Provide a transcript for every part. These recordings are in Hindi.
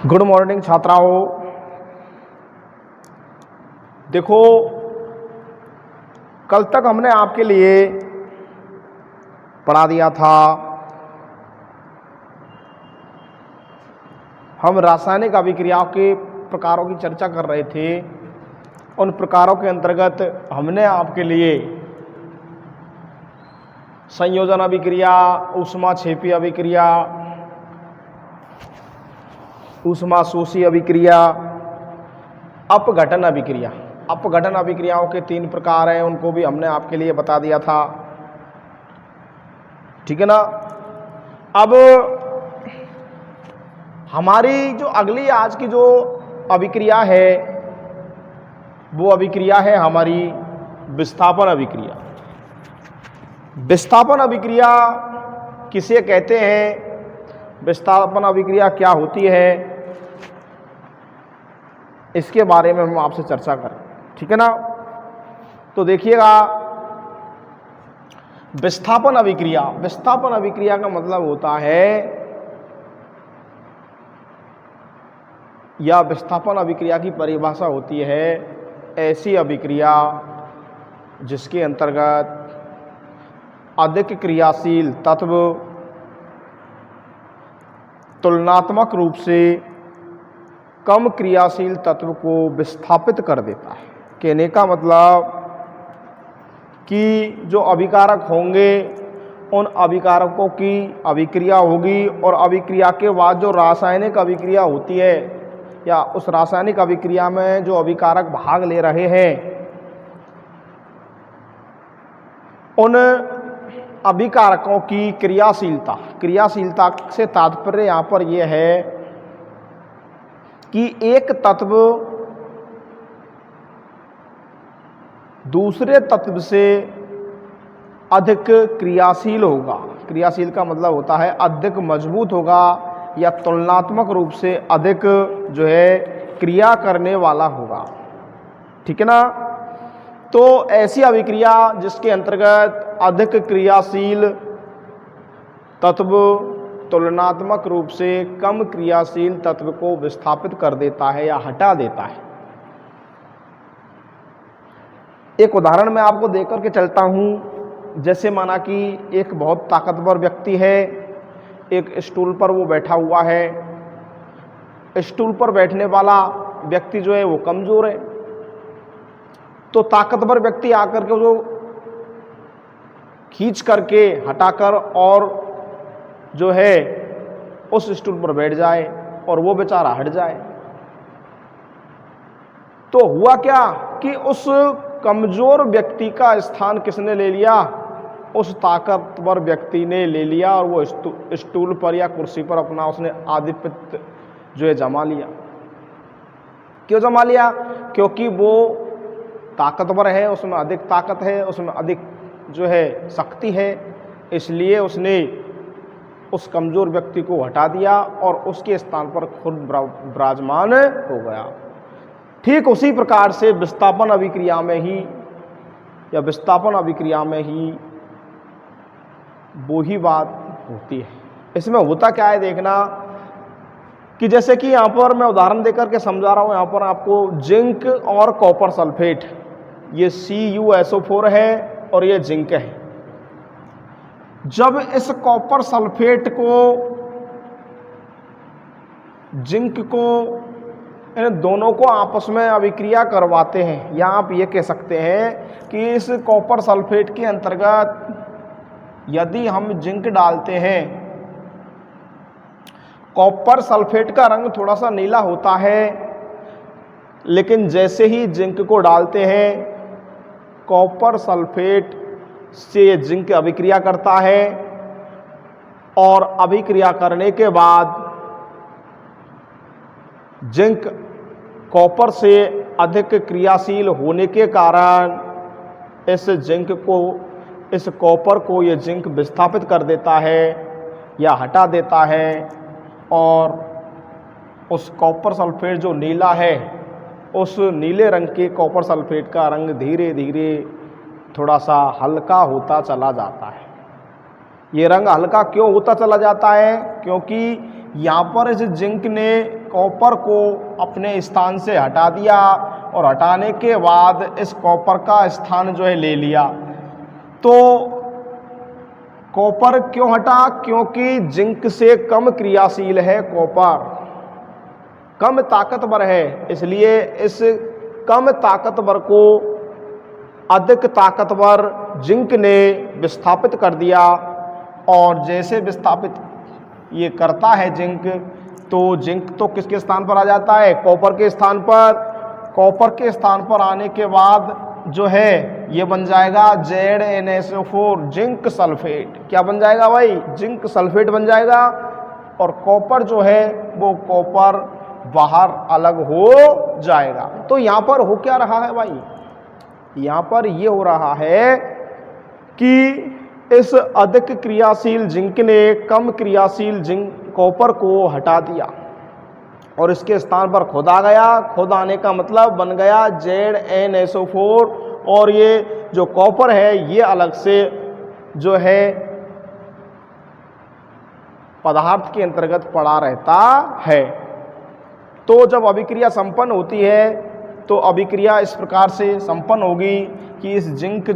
गुड मॉर्निंग छात्राओं। देखो, कल तक हमने आपके लिए पढ़ा दिया था, हम रासायनिक अभिक्रियाओं के प्रकारों की चर्चा कर रहे थे। उन प्रकारों के अंतर्गत हमने आपके लिए संयोजन अभिक्रिया, ऊष्माक्षेपी अभिक्रिया, ऊष्माशोषी अभिक्रिया, अपघटन अभिक्रिया, अपघटन अभिक्रियाओं के 3 प्रकार हैं, उनको भी हमने आपके लिए बता दिया था। ठीक है ना। अब हमारी जो अगली आज की जो अभिक्रिया है वो अभिक्रिया है हमारी विस्थापन अभिक्रिया। विस्थापन अभिक्रिया किसे कहते हैं, विस्थापन अभिक्रिया क्या होती है, इसके बारे में हम आपसे चर्चा करें। ठीक है ना। तो देखिएगा, विस्थापन अभिक्रिया, विस्थापन अभिक्रिया का मतलब होता है, या विस्थापन अभिक्रिया की परिभाषा होती है ऐसी अभिक्रिया जिसके अंतर्गत अधिक क्रियाशील तत्व तुलनात्मक रूप से कम क्रियाशील तत्व को विस्थापित कर देता है। कहने का मतलब कि जो अभिकारक होंगे उन अभिकारकों की अभिक्रिया होगी, और अभिक्रिया के बाद जो रासायनिक अभिक्रिया होती है या उस रासायनिक अभिक्रिया में जो अभिकारक भाग ले रहे हैं उन अभिकारकों की क्रियाशीलता, क्रियाशीलता से तात्पर्य यहाँ पर यह है कि एक तत्व दूसरे तत्व से अधिक क्रियाशील होगा। क्रियाशील का मतलब होता है अधिक मजबूत होगा या तुलनात्मक रूप से अधिक जो है क्रिया करने वाला होगा। ठीक है ना। तो ऐसी अभिक्रिया जिसके अंतर्गत अधिक क्रियाशील तत्व तुलनात्मक रूप से कम क्रियाशील तत्व को विस्थापित कर देता है या हटा देता है। एक उदाहरण मैं आपको देकर के चलता हूं। जैसे माना कि एक बहुत ताकतवर व्यक्ति है, एक स्टूल पर वो बैठा हुआ है। स्टूल पर बैठने वाला व्यक्ति जो है वो कमजोर है, तो ताकतवर व्यक्ति आकर के वो खींच करके हटाकर और जो है उस स्टूल पर बैठ जाए और वो बेचारा हट जाए। तो हुआ क्या कि उस कमजोर व्यक्ति का स्थान किसने ले लिया, उस ताकतवर व्यक्ति ने ले लिया, और वो स्टूल पर या कुर्सी पर अपना उसने आधिपत्य जो है जमा लिया। क्यों जमा लिया? क्योंकि वो ताकतवर है, उसमें अधिक ताकत है, उसमें अधिक जो है शक्ति है, इसलिए उसने उस कमजोर व्यक्ति को हटा दिया और उसके स्थान पर खुद विराजमान हो गया। ठीक उसी प्रकार से विस्थापन अभिक्रिया में ही या विस्थापन अभिक्रिया में ही वो ही बात होती है। इसमें होता क्या है देखना कि जैसे कि यहाँ पर मैं उदाहरण देकर के समझा रहा हूँ। यहाँ पर आपको जिंक और कॉपर सल्फेट, ये CuSO4 है और ये जिंक है। जब इस कॉपर सल्फेट को जिंक को इन दोनों को आपस में अभिक्रिया करवाते हैं, या आप ये कह सकते हैं कि इस कॉपर सल्फेट के अंतर्गत यदि हम जिंक डालते हैं, कॉपर सल्फेट का रंग थोड़ा सा नीला होता है, लेकिन जैसे ही जिंक को डालते हैं कॉपर सल्फेट से जिंक अभिक्रिया करता है, और अभिक्रिया करने के बाद जिंक कॉपर से अधिक क्रियाशील होने के कारण इस कॉपर को ये जिंक विस्थापित कर देता है या हटा देता है, और उस कॉपर सल्फेट जो नीला है, उस नीले रंग के कॉपर सल्फेट का रंग धीरे धीरे थोड़ा सा हल्का होता चला जाता है। ये रंग हल्का क्यों होता चला जाता है? क्योंकि यहाँ पर इस जिंक ने कॉपर को अपने स्थान से हटा दिया और हटाने के बाद इस कॉपर का स्थान जो है ले लिया। तो कॉपर क्यों हटा? क्योंकि जिंक से कम क्रियाशील है कॉपर, कम ताकतवर है, इसलिए इस कम ताकतवर को अधिक ताकतवर जिंक ने विस्थापित कर दिया। और जैसे विस्थापित ये करता है जिंक, तो जिंक तो किसके स्थान पर आ जाता है? कॉपर के स्थान पर। कॉपर के स्थान पर आने के बाद जो है ये बन जाएगा ZnSO4 जिंक सल्फेट। क्या बन जाएगा भाई? जिंक सल्फेट बन जाएगा। और कॉपर जो है वो कॉपर बाहर अलग हो जाएगा। तो यहाँ पर हो क्या रहा है भाई? यहाँ पर ये हो रहा है कि इस अधिक क्रियाशील जिंक ने कम क्रियाशील जिंक कॉपर को हटा दिया और इसके स्थान पर खुद आ गया। खुद आने का मतलब बन गया ZnSO4 और ये जो कॉपर है ये अलग से जो है पदार्थ के अंतर्गत पड़ा रहता है। तो जब अभिक्रिया संपन्न होती है तो अभिक्रिया इस प्रकार से संपन्न होगी कि इस जिंक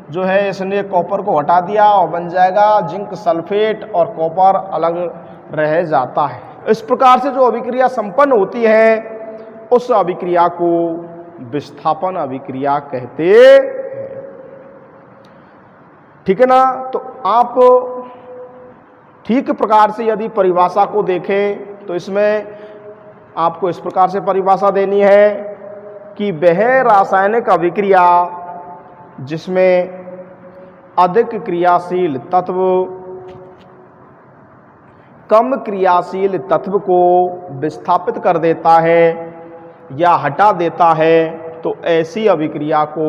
जो है इसने कॉपर को हटा दिया और बन जाएगा जिंक सल्फेट और कॉपर अलग रह जाता है। इस प्रकार से जो अभिक्रिया संपन्न होती है उस अभिक्रिया को विस्थापन अभिक्रिया कहते हैं। ठीक है ना? तो आप ठीक प्रकार से यदि परिभाषा को देखें तो इसमें आपको इस प्रकार से परिभाषा देनी है कि वह रासायनिक अभिक्रिया जिसमें अधिक क्रियाशील तत्व कम क्रियाशील तत्व को विस्थापित कर देता है या हटा देता है, तो ऐसी अभिक्रिया को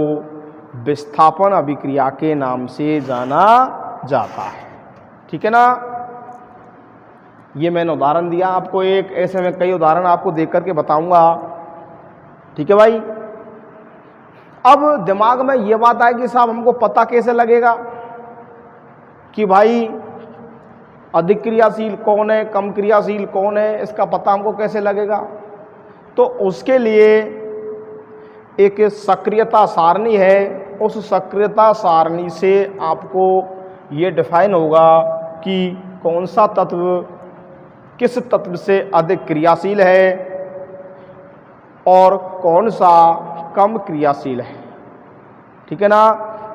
विस्थापन अभिक्रिया के नाम से जाना जाता है। ठीक है ना? ये मैंने उदाहरण दिया आपको एक, ऐसे में कई उदाहरण आपको देख करके बताऊंगा। ठीक है भाई? अब दिमाग में ये बात आएगी साहब हमको पता कैसे लगेगा कि भाई अधिक क्रियाशील कौन है, कम क्रियाशील कौन है, इसका पता हमको कैसे लगेगा? तो उसके लिए एक सक्रियता सारणी है, उस सक्रियता सारणी से आपको ये डिफाइन होगा कि कौन सा तत्व किस तत्व से अधिक क्रियाशील है और कौन सा कम क्रियाशील है। ठीक है ना?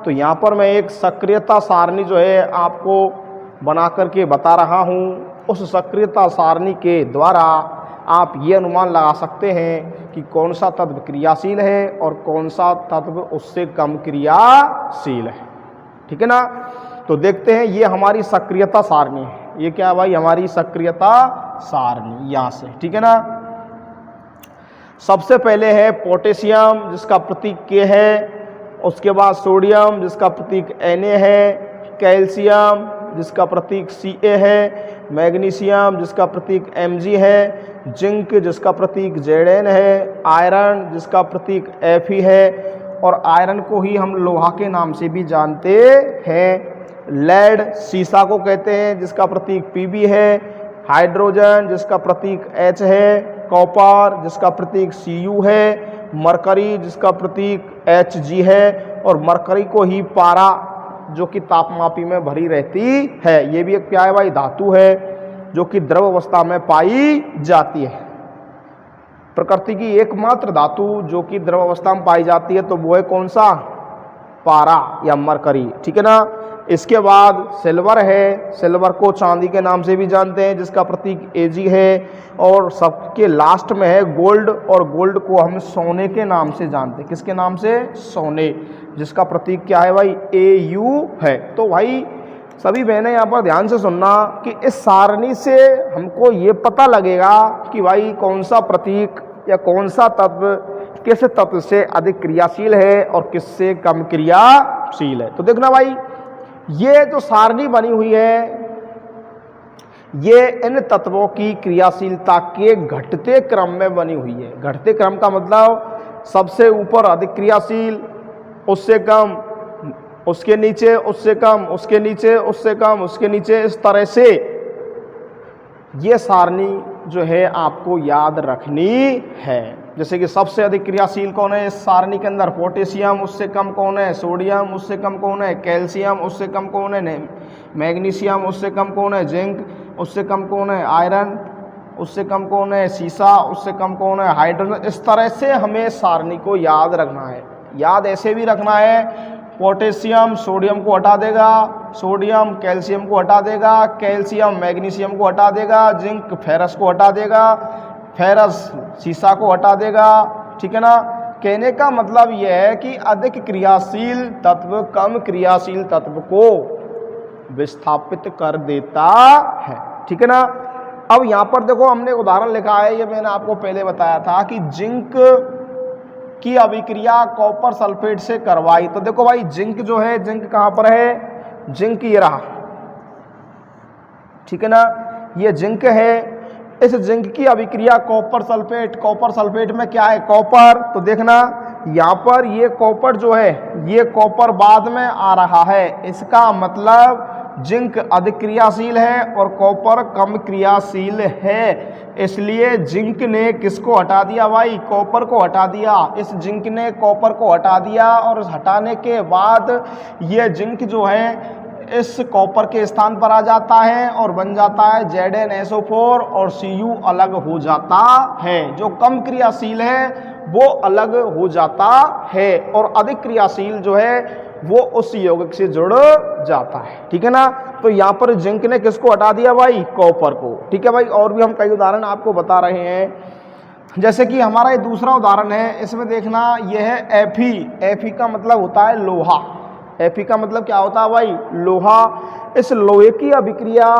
तो यहाँ पर मैं एक सक्रियता सारणी जो है आपको बना करके बता रहा हूँ। उस सक्रियता सारणी के द्वारा आप ये अनुमान लगा सकते हैं कि कौन सा तत्व क्रियाशील है और कौन सा तत्व उससे कम क्रियाशील है। ठीक है ना? तो देखते हैं, ये हमारी सक्रियता सारणी है। ये क्या है भाई? हमारी सक्रियता सारणी यहाँ से। ठीक है ना? सबसे पहले है पोटेशियम जिसका प्रतीक K है, उसके बाद सोडियम जिसका प्रतीक Na है, कैल्शियम जिसका प्रतीक Ca है, मैग्नीशियम जिसका प्रतीक Mg है, जिंक जिसका प्रतीक Zn है, आयरन जिसका प्रतीक Fe है और आयरन को ही हम लोहा के नाम से भी जानते हैं। लेड सीसा को कहते हैं जिसका प्रतीक Pb है, हाइड्रोजन जिसका प्रतीक H है, कॉपर जिसका प्रतीक Cu है, मरकरी जिसका प्रतीक Hg है और मरकरी को ही पारा जो कि तापमापी में भरी रहती है, ये भी एक क्या है भाई? धातु है जो कि द्रव अवस्था में पाई जाती है। प्रकृति की एकमात्र धातु जो कि द्रव अवस्था में पाई जाती है तो वो है कौन सा? पारा या मरकरी। ठीक है ना? इसके बाद सिल्वर है, सिल्वर को चांदी के नाम से भी जानते हैं जिसका प्रतीक Ag है और सबके लास्ट में है गोल्ड, और गोल्ड को हम सोने के नाम से जानते हैं। किसके नाम से? सोने, जिसका प्रतीक क्या है भाई? Au है। तो भाई सभी बहनें यहाँ पर ध्यान से सुनना कि इस सारणी से हमको ये पता लगेगा कि भाई कौन सा प्रतीक या कौन सा तत्व किस तत्व से अधिक क्रियाशील है और किससे कम क्रियाशील है। तो देखना भाई, ये जो सारणी बनी हुई है ये इन तत्वों की क्रियाशीलता के घटते क्रम में बनी हुई है। घटते क्रम का मतलब सबसे ऊपर अधिक क्रियाशील, उससे कम, उसके नीचे, उससे कम, उसके नीचे, उससे कम, उसके नीचे, इस तरह से ये सारणी जो है आपको याद रखनी है। जैसे कि सबसे अधिक क्रियाशील कौन है इस सारणी के अंदर? पोटेशियम। उससे कम कौन है? सोडियम। उससे कम कौन है? कैल्शियम। उससे कम कौन है? मैग्नीशियम। उससे कम कौन है? जिंक। उससे कम कौन है? आयरन। उससे कम कौन है? सीसा। उससे कम कौन है? हाइड्रोजन। इस तरह से हमें सारणी को याद रखना है। याद ऐसे भी रखना है, पोटेशियम सोडियम को हटा देगा, सोडियम कैल्शियम को हटा देगा, कैल्शियम मैग्नीशियम को हटा देगा, जिंक फेरस को हटा देगा, फेरस सीसा को हटा देगा। ठीक है ना? कहने का मतलब यह है कि अधिक क्रियाशील तत्व कम क्रियाशील तत्व को विस्थापित कर देता है। ठीक है ना? अब यहां पर देखो हमने उदाहरण लिखा है, ये मैंने आपको पहले बताया था कि जिंक की अभिक्रिया कॉपर सल्फेट से करवाई। तो देखो भाई जिंक जो है, जिंक कहां पर है? जिंक ये रहा। ठीक है ना? ये जिंक है। इस जिंक की अभिक्रिया कॉपर सल्फेट, कॉपर सल्फेट में क्या है? कॉपर। तो देखना यहां पर ये कॉपर जो है, ये कॉपर बाद में आ रहा है। इसका मतलब जिंक अधिक क्रियाशील है और कॉपर कम क्रियाशील है। इसलिए जिंक ने किसको हटा दिया भाई? कॉपर को हटा दिया। इस जिंक ने कॉपर को हटा दिया और इस हटाने के बाद ये जिंक जो है इस कॉपर के स्थान पर आ जाता है और बन जाता है ZnSO4 और Cu अलग हो जाता है। जो कम क्रियाशील है वो अलग हो जाता है और अधिक क्रियाशील जो है वो उस यौगिक से जुड़ जाता है। ठीक है ना? तो यहाँ पर जिंक ने किसको हटा दिया भाई? कॉपर को। ठीक है भाई? और भी हम कई उदाहरण आपको बता रहे हैं। जैसे कि हमारा ये दूसरा उदाहरण है, इसमें देखना यह है Fe। Fe का मतलब होता है लोहा। Fe का मतलब क्या होता है भाई? लोहा। इस लोहे की अभिक्रिया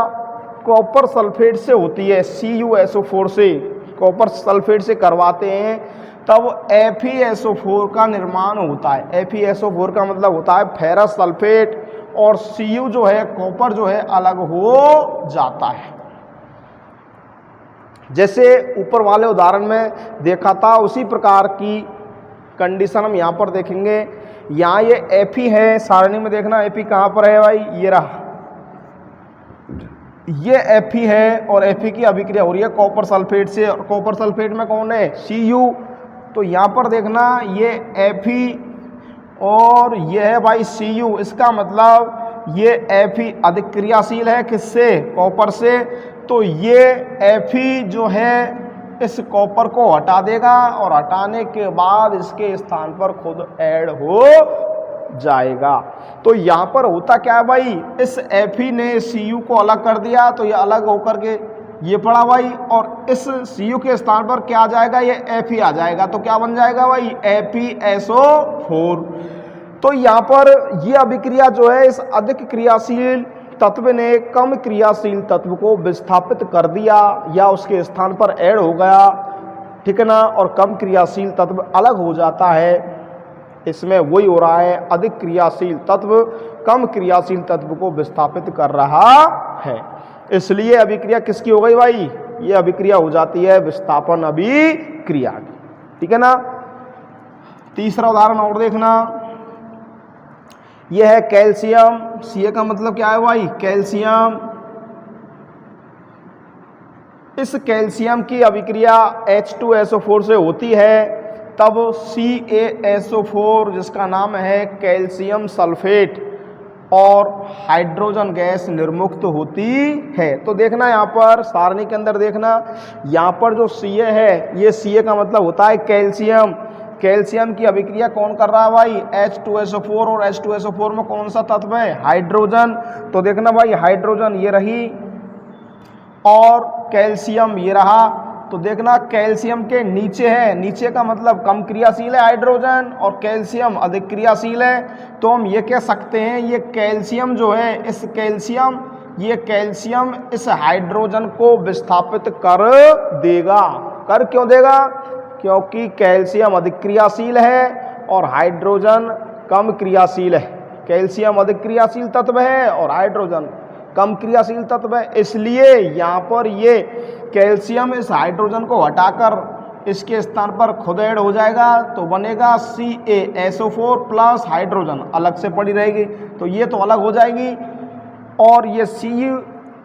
कॉपर सल्फेट से होती है, CuSO4 से, कॉपर सल्फेट से करवाते हैं, तब FeSO4 का निर्माण होता है। FeSO4 का मतलब होता है फेरस सल्फेट और Cu जो है, कॉपर जो है अलग हो जाता है। जैसे ऊपर वाले उदाहरण में देखा था उसी प्रकार की कंडीशन हम यहाँ पर देखेंगे। यहाँ ये Fe है, सारणी में देखना Fe कहाँ पर है भाई? ये रहा, ये Fe है और Fe की अभिक्रिया हो रही है कॉपर सल्फेट से और कॉपर सल्फेट में कौन है? Cu। तो यहाँ पर देखना ये Fe और ये है भाई Cu। इसका मतलब ये Fe अधिक क्रियाशील है किससे? कॉपर से। तो ये Fe जो है इस कॉपर को हटा देगा और हटाने के बाद इसके स्थान पर खुद ऐड हो जाएगा। तो यहाँ पर होता क्या है भाई? इस Fe ने Cu को अलग कर दिया तो ये अलग होकर के ये पड़ा भाई और इस Cu के स्थान पर क्या आ जाएगा? ये Fe आ जाएगा। तो क्या बन जाएगा भाई? FeSO4। तो यहाँ पर ये अभिक्रिया जो है इस अधिक क्रियाशील तत्व ने कम क्रियाशील तत्व को विस्थापित कर दिया या उसके स्थान पर ऐड हो गया। ठीक है ना? और कम क्रियाशील तत्व अलग हो जाता है। इसमें वही हो रहा है, अधिक क्रियाशील तत्व कम क्रियाशील तत्व को विस्थापित कर रहा है। इसलिए अभिक्रिया किसकी हो गई भाई? ये अभिक्रिया हो जाती है विस्थापन अभिक्रिया की। ठीक है ना? तीसरा उदाहरण और देखना, यह है कैल्शियम। Ca का मतलब क्या है भाई? कैल्शियम। इस कैल्शियम की अभिक्रिया H2SO4 से होती है, तब CaSO4 जिसका नाम है कैल्शियम सल्फेट और हाइड्रोजन गैस निर्मुक्त होती है। तो देखना यहाँ पर सारणी के अंदर देखना, यहाँ पर जो Ca है, ये Ca का मतलब होता है कैल्शियम। कैल्शियम की अभिक्रिया कौन कर रहा है भाई? H2SO4 और H2SO4 में कौन सा तत्व है? हाइड्रोजन। तो देखना भाई हाइड्रोजन ये रही और कैल्शियम ये रहा। तो देखना कैल्शियम के नीचे है, नीचे का मतलब कम क्रियाशील है हाइड्रोजन और कैल्शियम अधिक क्रियाशील है। तो हम ये कह सकते हैं ये कैल्शियम जो है, इस कैल्शियम, ये कैल्शियम इस हाइड्रोजन को विस्थापित कर देगा। कर क्यों देगा? क्योंकि कैल्शियम अधिक क्रियाशील है और हाइड्रोजन कम क्रियाशील है। कैल्शियम अधिक क्रियाशील तत्व है और हाइड्रोजन कम क्रियाशील तत्व है। इसलिए यहाँ पर ये कैल्शियम इस हाइड्रोजन को हटाकर इसके स्थान पर खुद ऐड हो जाएगा तो बनेगा CaSO4 प्लस हाइड्रोजन अलग से पड़ी रहेगी, तो ये तो अलग हो जाएगी और ये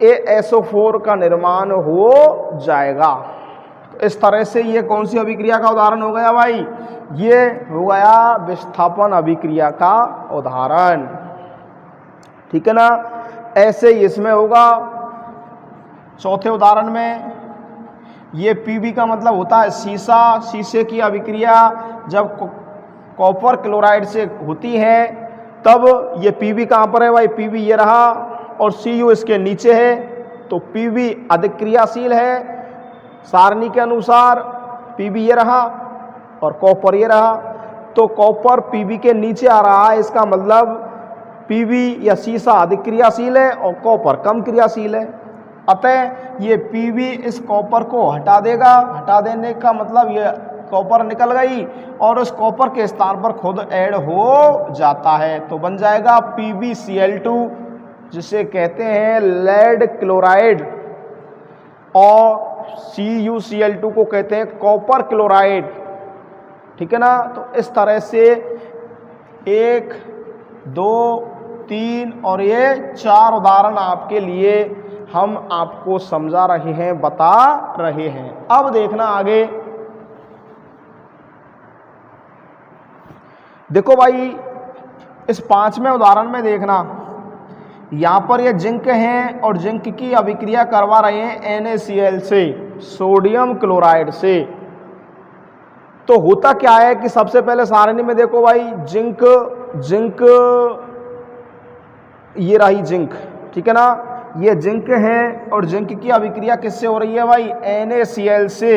ASO4 का निर्माण हो जाएगा। तो इस तरह से ये कौन सी अभिक्रिया का उदाहरण हो गया भाई? ये हो गया विस्थापन अभिक्रिया का उदाहरण, ठीक है ना। ऐसे ही इसमें होगा चौथे उदाहरण में, ये Pb का मतलब होता है सीसा, शीशे की अभिक्रिया जब कॉपर क्लोराइड से होती है तब ये Pb कहाँ पर है भाई? Pb ये रहा और Cu इसके नीचे है, तो Pb अधिक क्रियाशील है सारणी के अनुसार। Pb ये रहा और कॉपर ये रहा, तो कॉपर Pb के नीचे आ रहा है, इसका मतलब Pb या सीसा अधिक क्रियाशील है और कॉपर कम क्रियाशील है। अतः ये Pb इस कॉपर को हटा देगा, हटा देने का मतलब ये कॉपर निकल गई और उस कॉपर के स्थान पर खुद ऐड हो जाता है, तो बन जाएगा PbCl2, जिसे कहते हैं लेड क्लोराइड, और CuCl2 को कहते हैं कॉपर क्लोराइड, ठीक है ना। तो इस तरह से 1, 2, 3 और ये 4 उदाहरण आपके लिए हम आपको समझा रहे हैं, बता रहे हैं। अब देखना आगे, देखो भाई इस 5वें उदाहरण में देखना, यहां पर ये जिंक है और जिंक की अभिक्रिया करवा रहे हैं NaCl से, सोडियम क्लोराइड से। तो होता क्या है कि सबसे पहले सारणी में देखो भाई, जिंक जिंक ये रही जिंक, ठीक है ना, ये जिंक है और जिंक की अभिक्रिया किससे हो रही है भाई? NaCl से,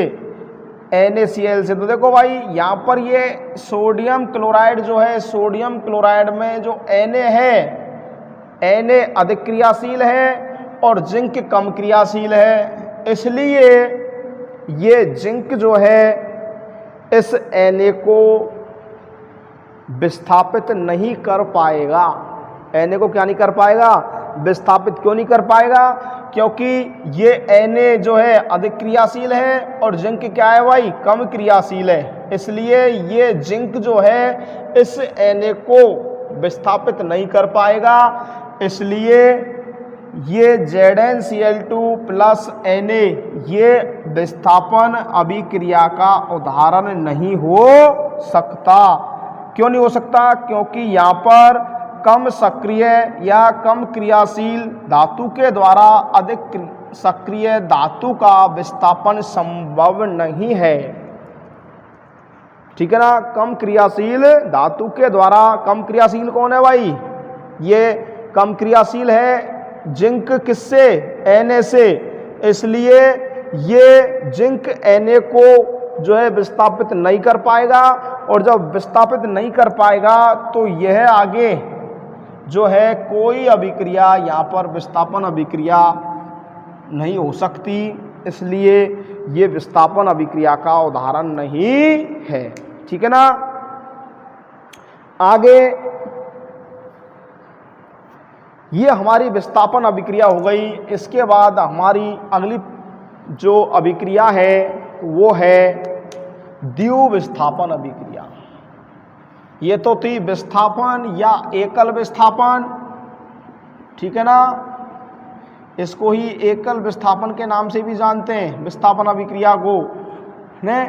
NaCl से। तो देखो भाई यहाँ पर ये सोडियम क्लोराइड जो है, सोडियम क्लोराइड में जो Na है, Na अधिक क्रियाशील है और जिंक कम क्रियाशील है, इसलिए ये जिंक जो है इस Na को विस्थापित नहीं कर पाएगा। Na को क्या नहीं कर पाएगा? विस्थापित क्यों नहीं कर पाएगा? क्योंकि ये Na जो है अधिक क्रियाशील है और जिंक क्या है भाई? कम क्रियाशील है, इसलिए ये जिंक जो है इस Na को विस्थापित नहीं कर पाएगा, इसलिए ये ZnCl2 प्लस Na ये विस्थापन अभिक्रिया का उदाहरण नहीं हो सकता। क्यों नहीं हो सकता? क्योंकि यहाँ पर कम सक्रिय या कम क्रियाशील धातु के द्वारा अधिक सक्रिय धातु का विस्थापन संभव नहीं है, ठीक है ना। कम क्रियाशील धातु के द्वारा, कम क्रियाशील कौन है भाई? ये कम क्रियाशील है जिंक, किससे? Na से, इसलिए ये जिंक Na को जो है विस्थापित नहीं कर पाएगा, और जब विस्थापित नहीं कर पाएगा तो यह आगे जो है कोई अभिक्रिया यहाँ पर विस्थापन अभिक्रिया नहीं हो सकती, इसलिए ये विस्थापन अभिक्रिया का उदाहरण नहीं है, ठीक है ना। आगे ये हमारी विस्थापन अभिक्रिया हो गई। इसके बाद हमारी अगली जो अभिक्रिया है वो है द्विविस्थापन अभिक्रिया। ये तो थी विस्थापन या एकल विस्थापन, ठीक है ना। इसको ही एकल विस्थापन के नाम से भी जानते हैं, विस्थापन अभिक्रिया को। ने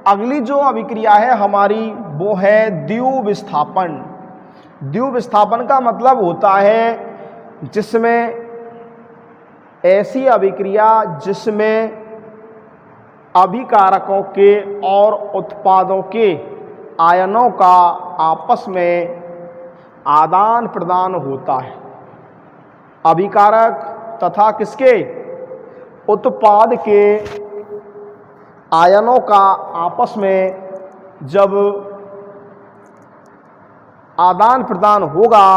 अगली जो अभिक्रिया है हमारी वो है द्विविस्थापन। द्विविस्थापन का मतलब होता है जिसमें ऐसी अभिक्रिया जिसमें अभिकारकों के और उत्पादों के आयनों का आपस में आदान प्रदान होता है। अभिकारक तथा किसके? उत्पाद के आयनों का आपस में जब आदान प्रदान होगा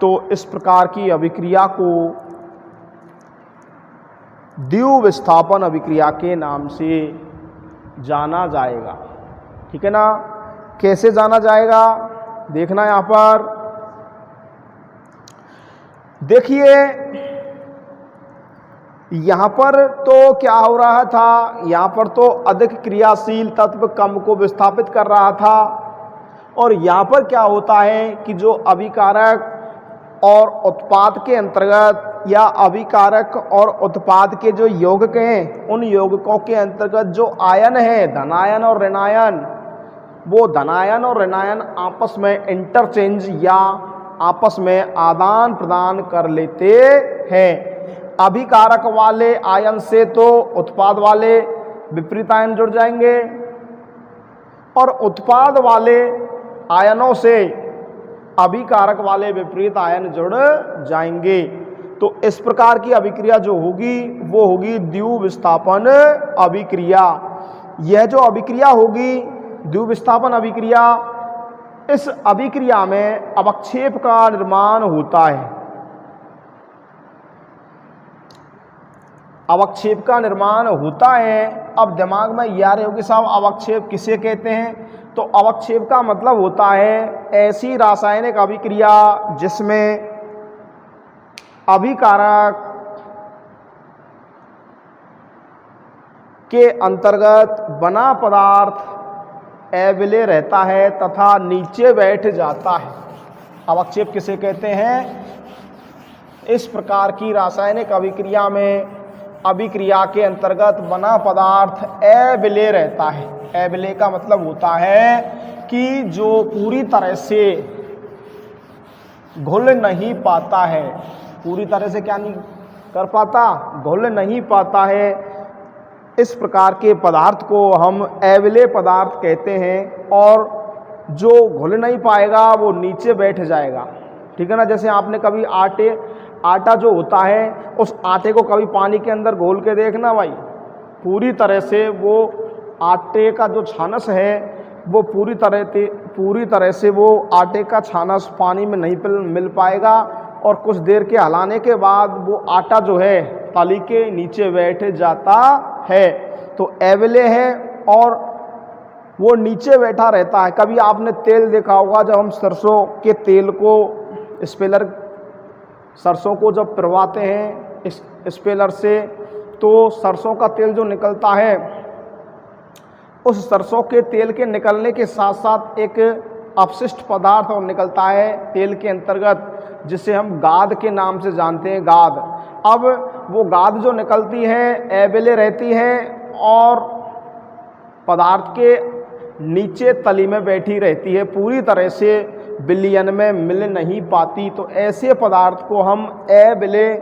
तो इस प्रकार की अभिक्रिया को द्विविस्थापन अभिक्रिया के नाम से जाना जाएगा, ठीक है ना। कैसे जाना जाएगा देखना, यहाँ पर देखिए, यहाँ पर तो क्या हो रहा था, यहाँ पर तो अधिक क्रियाशील तत्व कम को विस्थापित कर रहा था, और यहाँ पर क्या होता है कि जो अभिकारक और उत्पाद के अंतर्गत या अभिकारक और उत्पाद के जो यौगिक हैं उन यौगिकों के अंतर्गत जो आयन है धनायन और ऋणायन, वो धनायन और ऋणायन आपस में इंटरचेंज या आपस में आदान प्रदान कर लेते हैं। अभिकारक वाले आयन से तो उत्पाद वाले विपरीत आयन जुड़ जाएंगे और उत्पाद वाले आयनों से अभिकारक वाले विपरीत आयन जुड़ जाएंगे। तो इस प्रकार की अभिक्रिया जो होगी वो होगी द्विविस्थापन अभिक्रिया। यह जो अभिक्रिया होगी द्विविस्थापन अभिक्रिया, इस अभिक्रिया में अवक्षेप का निर्माण होता है। अवक्षेप का निर्माण होता है। अब दिमाग में ये आ रही होगी साहब अवक्षेप किसे कहते हैं? तो अवक्षेप का मतलब होता है ऐसी रासायनिक अभिक्रिया जिसमें अभिकारक के अंतर्गत बना पदार्थ अविलेय रहता है तथा नीचे बैठ जाता है। अवक्षेप किसे कहते हैं? इस प्रकार की रासायनिक अभिक्रिया में अभिक्रिया के अंतर्गत बना पदार्थ अविलेय रहता है। अविलेय का मतलब होता है कि जो पूरी तरह से घुल नहीं पाता है, पूरी तरह से क्या नहीं कर पाता, घुल नहीं पाता है। इस प्रकार के पदार्थ को हम अविलेय पदार्थ कहते हैं और जो घुल नहीं पाएगा वो नीचे बैठ जाएगा। ठीक है ना। जैसे आपने कभी आटा जो होता है उस आटे को कभी पानी के अंदर घोल के देखना भाई, पूरी तरह से वो आटे का जो छानस है वो पूरी तरह से वो आटे का छानस पानी में नहीं मिल पाएगा और कुछ देर के हलाने के बाद वो आटा जो है तली के नीचे बैठ जाता है। तो अविलेय है और वो नीचे बैठा रहता है। कभी आपने तेल देखा होगा, जब हम सरसों के तेल को सरसों को जब पिरवाते हैं इस स्पेलर से, तो सरसों का तेल जो निकलता है उस सरसों के तेल के निकलने के साथ साथ एक अपशिष्ट पदार्थ और निकलता है तेल के अंतर्गत जिसे हम गाद के नाम से जानते हैं, गाद। अब वो गाद जो निकलती है अविलेय रहती है और पदार्थ के नीचे तली में बैठी रहती है, पूरी तरह से विलयन में मिल नहीं पाती। तो ऐसे पदार्थ को हम अविलेय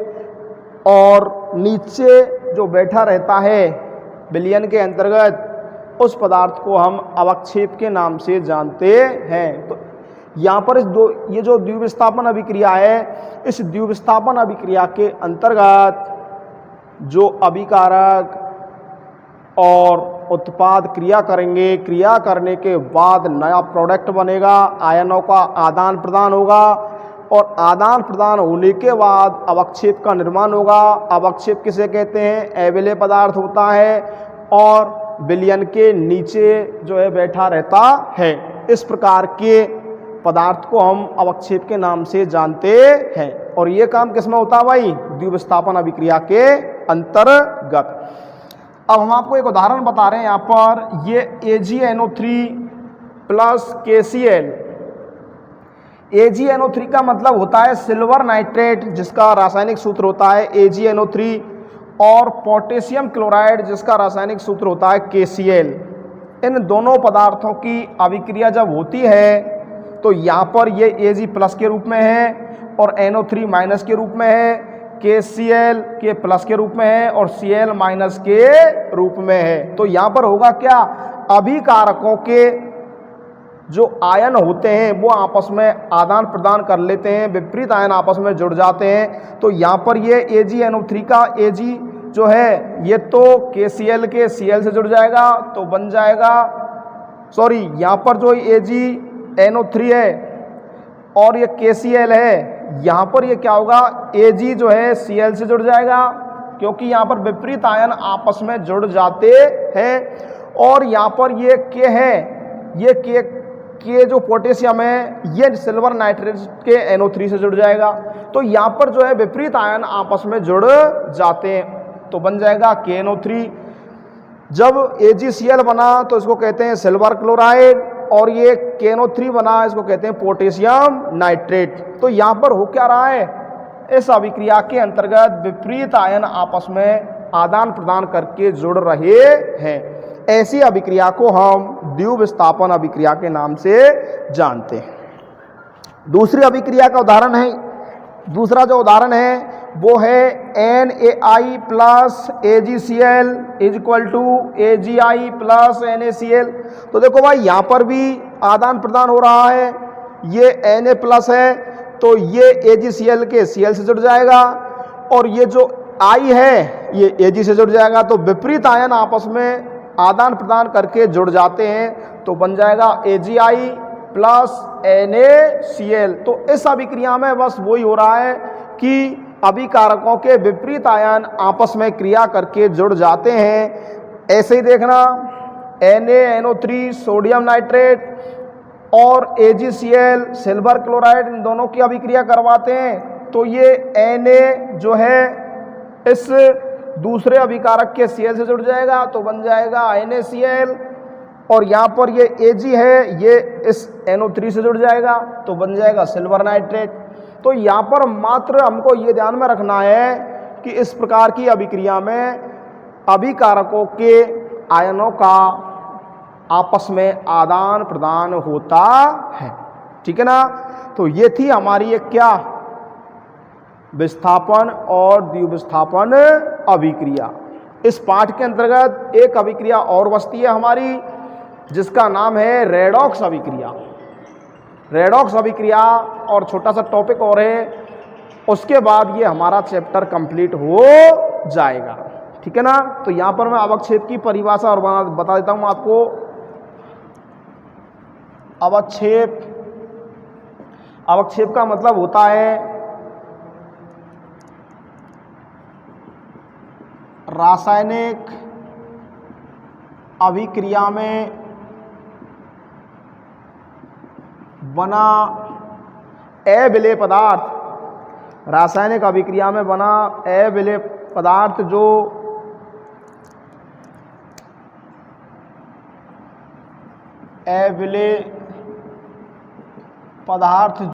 और नीचे जो बैठा रहता है विलयन के अंतर्गत, उस पदार्थ को हम अवक्षेप के नाम से जानते हैं। तो यहाँ पर ये जो द्विविस्थापन अभिक्रिया है, इस द्विविस्थापन अभिक्रिया के अंतर्गत जो अभिकारक और उत्पाद क्रिया करेंगे, क्रिया करने के बाद नया प्रोडक्ट बनेगा, आयनों का आदान प्रदान होगा और आदान प्रदान होने के बाद अवक्षेप का निर्माण होगा। अवक्षेप किसे कहते हैं? अविलेय पदार्थ होता है और विलयन के नीचे जो है बैठा रहता है। इस प्रकार के पदार्थ को हम अवक्षेप के नाम से जानते हैं और ये काम किसमें होता है भाई? द्विविस्थापन अभिक्रिया के अंतर्गत। अब हम आपको एक उदाहरण बता रहे हैं यहाँ पर, ये AgNO3 प्लस KCl। AgNO3 का मतलब होता है सिल्वर नाइट्रेट, जिसका रासायनिक सूत्र होता है AgNO3, और पोटेशियम क्लोराइड जिसका रासायनिक सूत्र होता है KCl। इन दोनों पदार्थों की अभिक्रिया जब होती है तो यहाँ पर ये Ag प्लस के रूप में है और NO3 माइनस के रूप में है, KCl के प्लस के रूप में है और Cl माइनस के रूप में है। तो यहाँ पर होगा क्या? अभिकारकों के जो आयन होते हैं वो आपस में आदान प्रदान कर लेते हैं, विपरीत आयन आपस में जुड़ जाते हैं। तो यहाँ पर ये AgNO3 का Ag जो है ये तो KCl के Cl से जुड़ जाएगा तो बन जाएगा, सॉरी यहाँ पर जो AgNO3 है और ये KCl है, यहाँ पर ये क्या होगा? Ag जो है Cl से जुड़ जाएगा क्योंकि यहाँ पर विपरीत आयन आपस में जुड़ जाते हैं। और यहाँ पर ये K है, ये K जो पोटेशियम है ये सिल्वर नाइट्रेट के NO3 से जुड़ जाएगा। तो यहाँ पर जो है विपरीत आयन आपस में जुड़ जाते हैं तो बन जाएगा KNO3। जब AgCl बना तो इसको कहते हैं सिल्वर क्लोराइड और ये KNO3 बना, इसको कहते हैं पोटेशियम नाइट्रेट। तो यहाँ पर हो क्या रहा है, इस अभिक्रिया के अंतर्गत विपरीत आयन आपस में आदान प्रदान करके जुड़ रहे हैं। ऐसी अभिक्रिया को हम द्वितीय विस्थापन अभिक्रिया के नाम से जानते हैं। दूसरी अभिक्रिया का उदाहरण है, दूसरा जो उदाहरण है वो है NaI plus AgCl is equal to AgI plus NaCl। तो देखो भाई यहाँ पर भी आदान प्रदान हो रहा है, ये Na प्लस है तो ये AgCl के Cl से जुड़ जाएगा, और ये जो I है ये Ag से जुड़ जाएगा। तो विपरीत आयन आपस में आदान प्रदान करके जुड़ जाते हैं तो बन जाएगा AgI प्लस NaCl। तो इस अभिक्रिया में बस वही हो रहा है कि अभिकारकों के विपरीत आयन आपस में क्रिया करके जुड़ जाते हैं। ऐसे ही देखना, NaNO3 सोडियम नाइट्रेट और AgCl सिल्वर क्लोराइड, इन दोनों की अभिक्रिया करवाते हैं तो ये Na जो है इस दूसरे अभिकारक के Cl से जुड़ जाएगा तो बन जाएगा NaCl, और यहाँ पर ये Ag है ये इस NO3 से जुड़ जाएगा तो बन जाएगा सिल्वर नाइट्रेट। तो यहाँ पर मात्र हमको ये ध्यान में रखना है कि इस प्रकार की अभिक्रिया में अभिकारकों के आयनों का आपस में आदान प्रदान होता है, ठीक है ना। तो ये थी हमारी एक क्या, विस्थापन और द्विविस्थापन अभिक्रिया। इस पाठ के अंतर्गत एक अभिक्रिया और बचती है हमारी जिसका नाम है रेडॉक्स अभिक्रिया। रेडॉक्स अभिक्रिया और छोटा सा टॉपिक और है, उसके बाद ये हमारा चैप्टर कंप्लीट हो जाएगा, ठीक है ना। तो यहाँ पर मैं अवक्षेप की परिभाषा और बता देता हूँ आपको। अवक्षेप का मतलब होता है रासायनिक अभिक्रिया में बना अविलेय पदार्थ, रासायनिक अभिक्रिया में बना अविलेय पदार्थ जो अविलेय पदार्थ